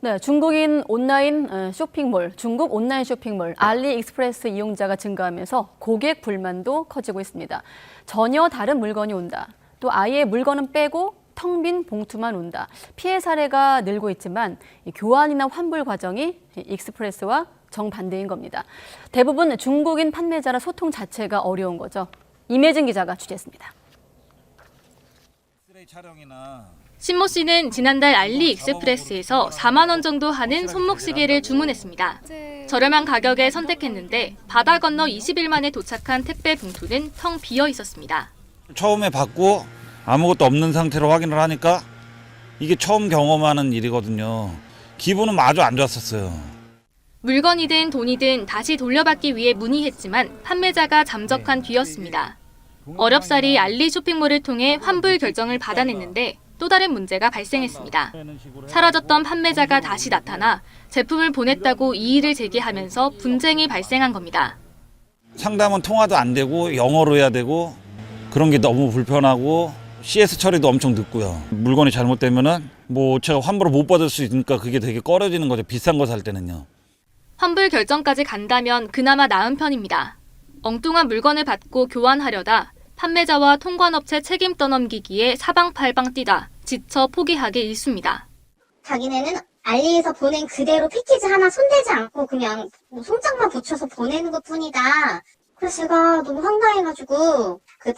네, 중국인 온라인 쇼핑몰, 중국 온라인 쇼핑몰 알리익스프레스 이용자가 증가하면서 고객 불만도 커지고 있습니다. 전혀 다른 물건이 온다. 또 아예 물건은 빼고 텅 빈 봉투만 온다. 피해 사례가 늘고 있지만 교환이나 환불 과정이 익스프레스와 정반대인 겁니다. 대부분 중국인 판매자라 소통 자체가 어려운 거죠. 임혜진 기자가 취재했습니다. 신모 씨는 지난달 알리익스프레스에서 4만 원 정도 하는 손목시계를 주문했습니다. 저렴한 가격에 선택했는데 바다 건너 20일 만에 도착한 택배 봉투는 텅 비어 있었습니다. 처음에 받고 아무것도 없는 상태로 확인을 하니까 이게 처음 경험하는 일이거든요. 기분은 아주 안 좋았었어요. 물건이든 돈이든 다시 돌려받기 위해 문의했지만 판매자가 잠적한 뒤였습니다. 어렵사리 알리 쇼핑몰을 통해 환불 결정을 받아냈는데 또 다른 문제가 발생했습니다. 사라졌던 판매자가 다시 나타나 제품을 보냈다고 이의를 제기하면서 분쟁이 발생한 겁니다. 상담은 통화도 안 되고 영어로 해야 되고 그런 게 너무 불편하고 CS 처리도 엄청 늦고요. 물건이 잘못되면은 제가 환불을 못 받을 수 있으니까 그게 되게 꺼려지는 거죠. 비싼 거 살 때는요. 환불 결정까지 간다면 그나마 나은 편입니다. 엉뚱한 물건을 받고 교환하려다 판매자와 통관업체 책임 떠넘기기에 사방팔방 뛰다 지쳐 포기하기 일쑤입니다. 자기네는 알리에서 보낸 그대로 패키지 하나 손대지 않고 그냥 송장만 붙여서 보내는 것뿐이다. 그래서 제가 너무 황당해가지고 그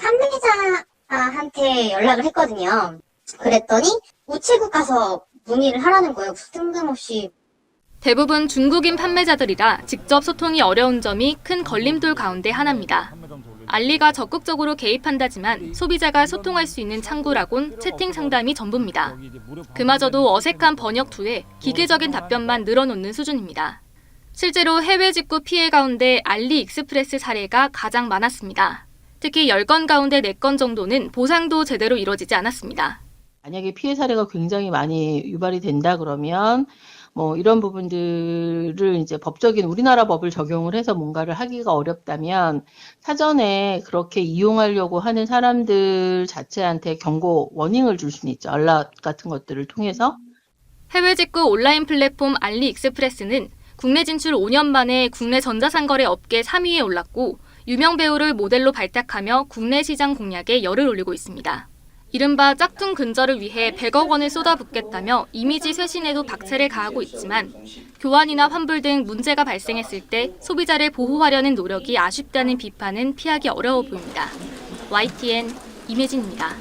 판매자한테 연락을 했거든요. 그랬더니 우체국 가서 문의를 하라는 거예요. 뜬금없이. 대부분 중국인 판매자들이라 직접 소통이 어려운 점이 큰 걸림돌 가운데 하나입니다. 알리가 적극적으로 개입한다지만 소비자가 소통할 수 있는 창구라곤 채팅 상담이 전부입니다. 그마저도 어색한 번역 툴에 기계적인 답변만 늘어놓는 수준입니다. 실제로 해외 직구 피해 가운데 알리익스프레스 사례가 가장 많았습니다. 특히 10건 가운데 4건 정도는 보상도 제대로 이루어지지 않았습니다. 만약에 피해 사례가 굉장히 많이 유발이 된다 그러면 이런 부분들을 이제 법적인 우리나라 법을 적용을 해서 뭔가를 하기가 어렵다면 사전에 그렇게 이용하려고 하는 사람들 자체한테 경고 워닝을 줄 수는 있죠. 알람 같은 것들을 통해서. 해외 직구 온라인 플랫폼 알리익스프레스는 국내 진출 5년 만에 국내 전자상거래 업계 3위에 올랐고 유명 배우를 모델로 발탁하며 국내 시장 공략에 열을 올리고 있습니다. 이른바 짝퉁 근절을 위해 100억 원을 쏟아붓겠다며 이미지 쇄신에도 박차를 가하고 있지만 교환이나 환불 등 문제가 발생했을 때 소비자를 보호하려는 노력이 아쉽다는 비판은 피하기 어려워 보입니다. YTN 임혜진입니다.